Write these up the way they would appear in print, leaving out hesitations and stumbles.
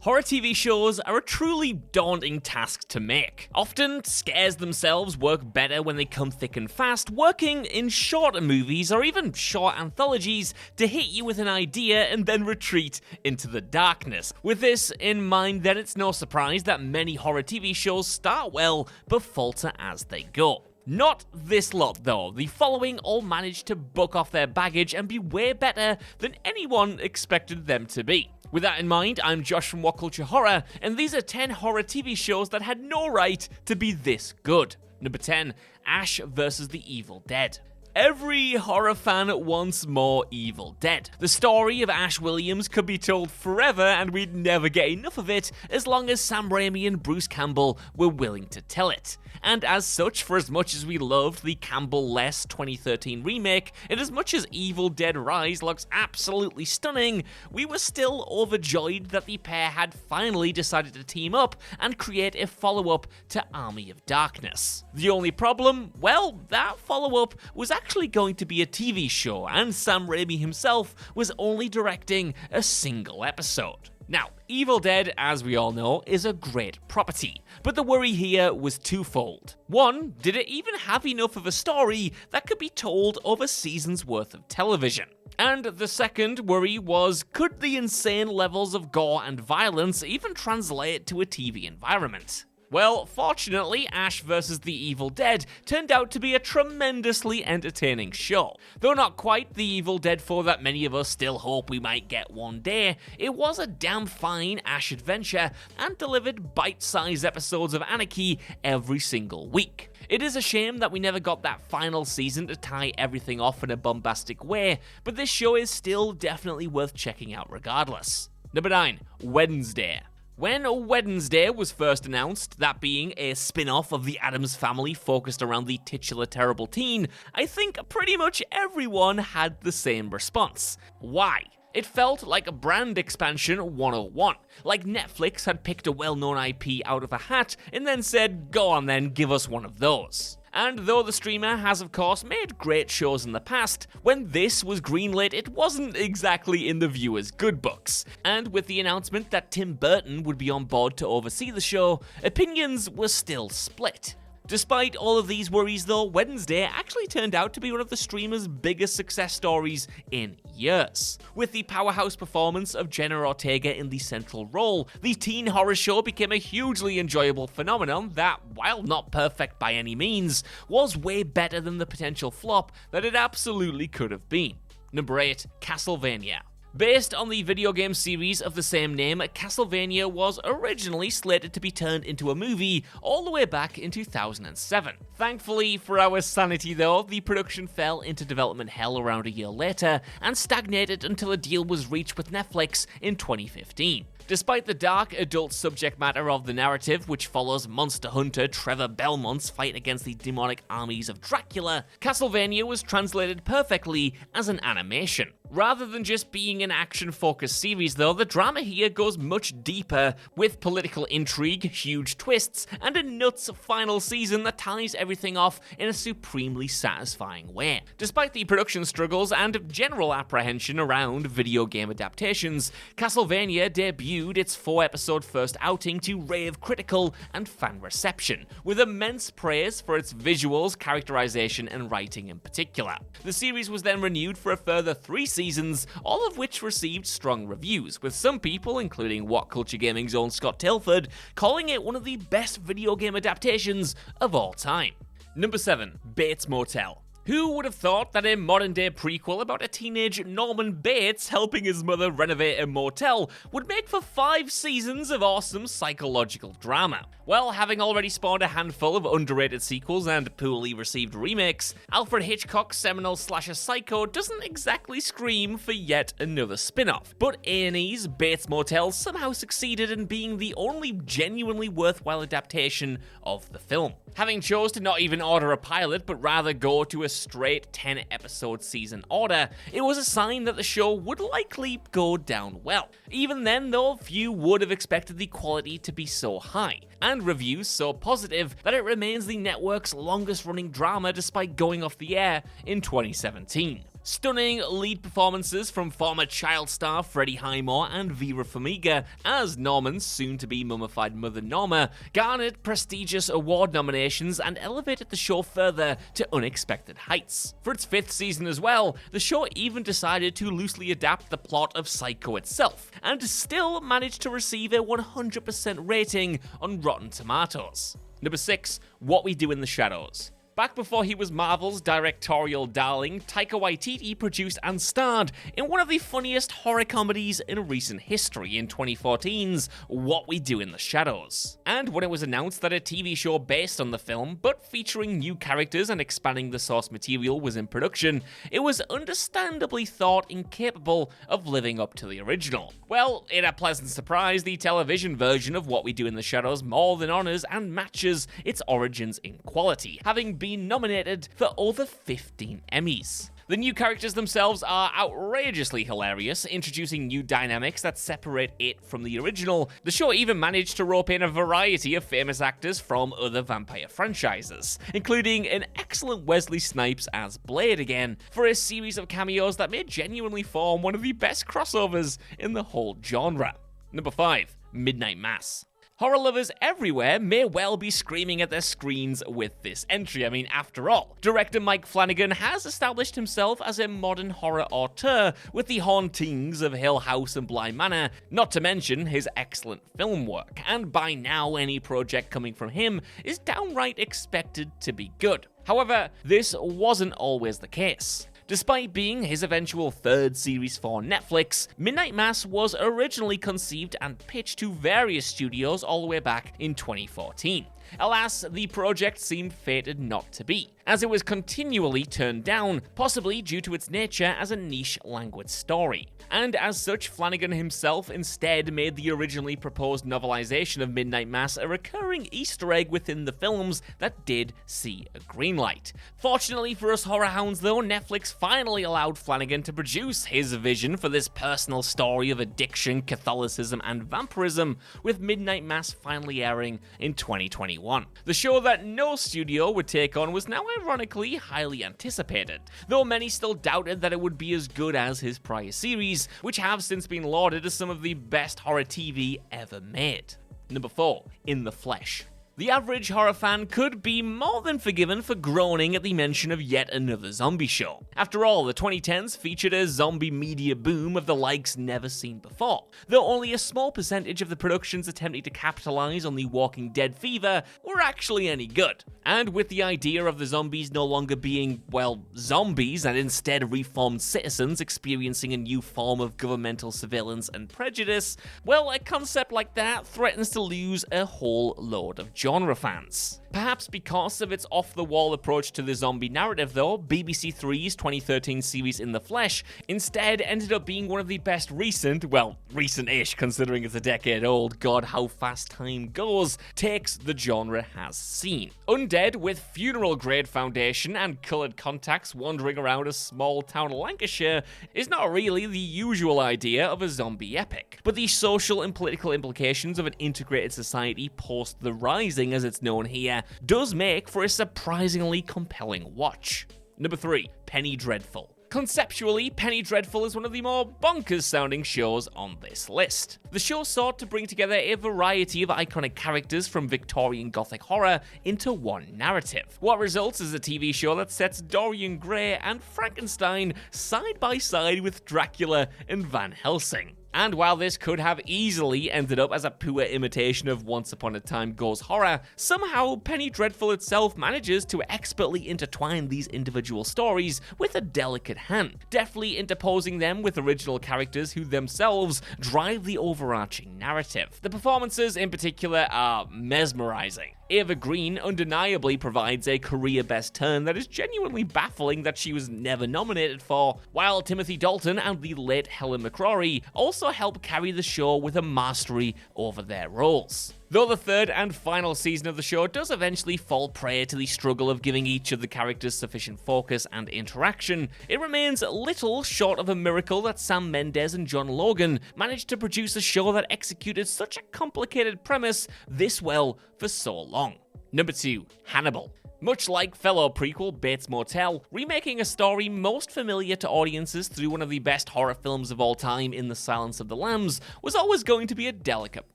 Horror TV shows are a truly daunting task to make. Often, scares themselves work better when they come thick and fast, working in shorter movies or even short anthologies to hit you with an idea and then retreat into the darkness. With this in mind, then it's no surprise that many horror TV shows start well but falter as they go. Not this lot though. The following all managed to buck off their baggage and be way better than anyone expected them to be. With that in mind, I'm Josh from What Culture Horror, and these are 10 horror TV shows that had no right to be this good. Number 10, Ash vs. the Evil Dead. Every horror fan wants more Evil Dead. The story of Ash Williams could be told forever and we'd never get enough of it as long as Sam Raimi and Bruce Campbell were willing to tell it. And as such, for as much as we loved the Campbell-less 2013 remake, and as much as Evil Dead Rise looks absolutely stunning, we were still overjoyed that the pair had finally decided to team up and create a follow-up to Army of Darkness. The only problem? Well, that follow-up was actually going to be a TV show, and Sam Raimi himself was only directing a single episode. Now, Evil Dead, as we all know, is a great property, but the worry here was twofold. One, did it even have enough of a story that could be told over seasons worth of television? And the second worry was, could the insane levels of gore and violence even translate to a TV environment? Well, fortunately, Ash vs. the Evil Dead turned out to be a tremendously entertaining show. Though not quite the Evil Dead 4 that many of us still hope we might get one day, it was a damn fine Ash adventure and delivered bite-sized episodes of anarchy every single week. It is a shame that we never got that final season to tie everything off in a bombastic way, but this show is still definitely worth checking out regardless. Number 9, Wednesday. When Wednesday was first announced, that being a spin-off of the Addams Family focused around the titular terrible teen, I think pretty much everyone had the same response. Why? It felt like a brand expansion 101, like Netflix had picked a well-known IP out of a hat and then said, go on then, give us one of those. And though the streamer has of course made great shows in the past, when this was greenlit it wasn't exactly in the viewers' good books. And with the announcement that Tim Burton would be on board to oversee the show, opinions were still split. Despite all of these worries though, Wednesday actually turned out to be one of the streamer's biggest success stories in years. With the powerhouse performance of Jenna Ortega in the central role, the teen horror show became a hugely enjoyable phenomenon that, while not perfect by any means, was way better than the potential flop that it absolutely could have been. Number 8, Castlevania. Based on the video game series of the same name, Castlevania was originally slated to be turned into a movie all the way back in 2007. Thankfully for our sanity though, the production fell into development hell around a year later and stagnated until a deal was reached with Netflix in 2015. Despite the dark adult subject matter of the narrative, which follows monster hunter Trevor Belmont's fight against the demonic armies of Dracula, Castlevania was translated perfectly as an animation. Rather than just being an action-focused series though, the drama here goes much deeper, with political intrigue, huge twists, and a nuts final season that ties everything off in a supremely satisfying way. Despite the production struggles and general apprehension around video game adaptations, Castlevania debuted its 4-episode first outing to rave critical and fan reception, with immense praise for its visuals, characterization, and writing in particular. The series was then renewed for a further 3 seasons, all of which received strong reviews, with some people, including What Culture Gaming's own Scott Tilford, calling it one of the best video game adaptations of all time. Number 7, Bates Motel. Who would have thought that a modern-day prequel about a teenage Norman Bates helping his mother renovate a motel would make for 5 seasons of awesome psychological drama? Well, having already spawned a handful of underrated sequels and poorly received remakes, Alfred Hitchcock's seminal slasher Psycho doesn't exactly scream for yet another spin-off. But A&E's Bates Motel somehow succeeded in being the only genuinely worthwhile adaptation of the film. Having chose to not even order a pilot, but rather go to a straight 10-episode season order, it was a sign that the show would likely go down well. Even then though, few would have expected the quality to be so high, and reviews so positive that it remains the network's longest running drama despite going off the air in 2017. Stunning lead performances from former child star Freddie Highmore and Vera Farmiga as Norman's soon-to-be mummified mother Norma garnered prestigious award nominations and elevated the show further to unexpected heights. For its 5th season as well, the show even decided to loosely adapt the plot of Psycho itself, and still managed to receive a 100% rating on Rotten Tomatoes. Number 6, What We Do in the Shadows. Back before he was Marvel's directorial darling, Taika Waititi produced and starred in one of the funniest horror comedies in recent history in 2014's What We Do in the Shadows. And when it was announced that a TV show based on the film, but featuring new characters and expanding the source material, was in production, it was understandably thought incapable of living up to the original. Well, in a pleasant surprise, the television version of What We Do in the Shadows more than honors and matches its origins in quality, having been nominated for over 15 Emmys. The new characters themselves are outrageously hilarious, introducing new dynamics that separate it from the original. The show even managed to rope in a variety of famous actors from other vampire franchises, including an excellent Wesley Snipes as Blade again, for a series of cameos that may genuinely form one of the best crossovers in the whole genre. Number 5, Midnight Mass. Horror lovers everywhere may well be screaming at their screens with this entry. I mean, after all, director Mike Flanagan has established himself as a modern horror auteur with The Hauntings of Hill House and Bly Manor, not to mention his excellent film work, and by now any project coming from him is downright expected to be good. However, this wasn't always the case. Despite being his eventual 3rd series for Netflix, Midnight Mass was originally conceived and pitched to various studios all the way back in 2014. Alas, the project seemed fated not to be, as it was continually turned down, possibly due to its nature as a niche language story. And as such, Flanagan himself instead made the originally proposed novelization of Midnight Mass a recurring Easter egg within the films that did see a green light. Fortunately for us horror hounds though, Netflix finally allowed Flanagan to produce his vision for this personal story of addiction, Catholicism, and vampirism, with Midnight Mass finally airing in 2021. The show that no studio would take on was now ironically highly anticipated, though many still doubted that it would be as good as his prior series, which have since been lauded as some of the best horror TV ever made. Number 4, In the Flesh. The average horror fan could be more than forgiven for groaning at the mention of yet another zombie show. After all, the 2010s featured a zombie media boom of the likes never seen before, though only a small percentage of the productions attempting to capitalize on the Walking Dead fever were actually any good. And with the idea of the zombies no longer being, well, zombies and instead reformed citizens experiencing a new form of governmental surveillance and prejudice, well, a concept like that threatens to lose a whole load of genre fans. Perhaps because of its off-the-wall approach to the zombie narrative though, BBC Three's 2013 series In the Flesh instead ended up being one of the best recent-ish considering it's a decade old, god how fast time goes, takes the genre has seen. Undead with funeral-grade foundation and coloured contacts wandering around a small town of Lancashire is not really the usual idea of a zombie epic, but the social and political implications of an integrated society post the Rising as it's known here does make for a surprisingly compelling watch. Number 3, Penny Dreadful. Conceptually, Penny Dreadful is one of the more bonkers-sounding shows on this list. The show sought to bring together a variety of iconic characters from Victorian Gothic horror into one narrative. What results is a TV show that sets Dorian Gray and Frankenstein side by side with Dracula and Van Helsing. And while this could have easily ended up as a poor imitation of Once Upon a Time Goes Horror, somehow Penny Dreadful itself manages to expertly intertwine these individual stories with a delicate hand, deftly interposing them with original characters who themselves drive the overarching narrative. The performances in particular are mesmerizing. Eva Green undeniably provides a career best turn that is genuinely baffling that she was never nominated for, while Timothy Dalton and the late Helen McCrory also help carry the show with a mastery over their roles. Though the 3rd and final season of the show does eventually fall prey to the struggle of giving each of the characters sufficient focus and interaction, it remains little short of a miracle that Sam Mendes and John Logan managed to produce a show that executed such a complicated premise this well for so long. Number 2, Hannibal. Much like fellow prequel Bates Motel, remaking a story most familiar to audiences through one of the best horror films of all time in The Silence of the Lambs was always going to be a delicate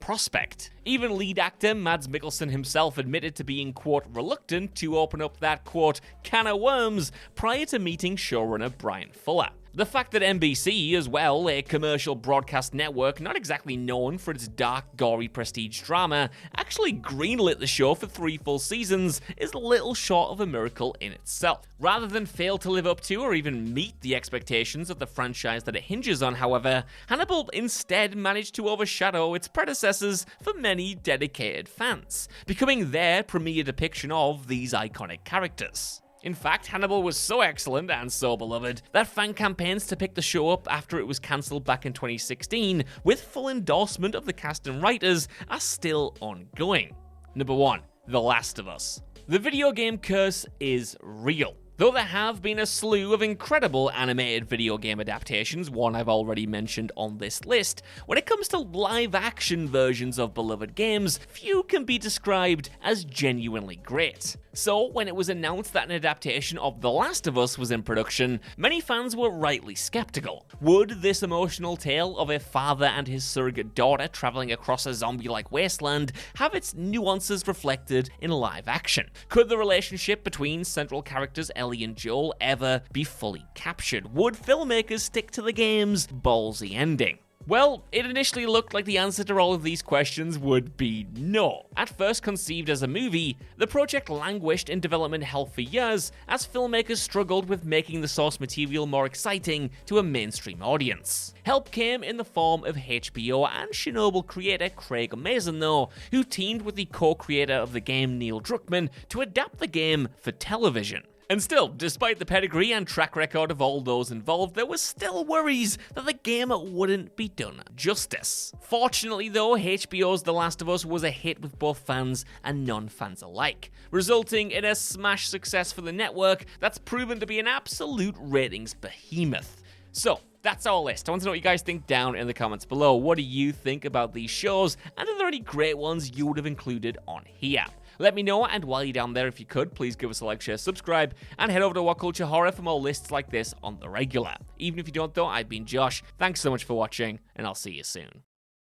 prospect. Even lead actor Mads Mikkelsen himself admitted to being, quote, reluctant to open up that, quote, can of worms prior to meeting showrunner Brian Fuller. The fact that NBC, as well, a commercial broadcast network not exactly known for its dark, gory prestige drama, actually greenlit the show for 3 full seasons is little short of a miracle in itself. Rather than fail to live up to or even meet the expectations of the franchise that it hinges on, however, Hannibal instead managed to overshadow its predecessors for many dedicated fans, becoming their premier depiction of these iconic characters. In fact, Hannibal was so excellent and so beloved that fan campaigns to pick the show up after it was cancelled back in 2016, with full endorsement of the cast and writers, are still ongoing. Number 1. The Last of Us. The video game curse is real. Though there have been a slew of incredible animated video game adaptations, one I've already mentioned on this list, when it comes to live-action versions of beloved games, few can be described as genuinely great. So, when it was announced that an adaptation of The Last of Us was in production, many fans were rightly skeptical. Would this emotional tale of a father and his surrogate daughter traveling across a zombie-like wasteland have its nuances reflected in live action? Could the relationship between central characters Ellie and Joel ever be fully captured? Would filmmakers stick to the game's ballsy ending? Well, it initially looked like the answer to all of these questions would be no. At first conceived as a movie, the project languished in development hell for years as filmmakers struggled with making the source material more exciting to a mainstream audience. Help came in the form of HBO and Chernobyl creator Craig Mazin, though, who teamed with the co-creator of the game Neil Druckmann to adapt the game for television. And still, despite the pedigree and track record of all those involved, there was still worries that the game wouldn't be done justice. Fortunately though, HBO's The Last of Us was a hit with both fans and non-fans alike, resulting in a smash success for the network that's proven to be an absolute ratings behemoth. So, that's our list. I want to know what you guys think down in the comments below. What do you think about these shows, and are there any great ones you would have included on here? Let me know, and while you're down there, if you could, please give us a like, share, subscribe, and head over to What Culture Horror for more lists like this on the regular. Even if you don't though, I've been Josh. Thanks so much for watching, and I'll see you soon.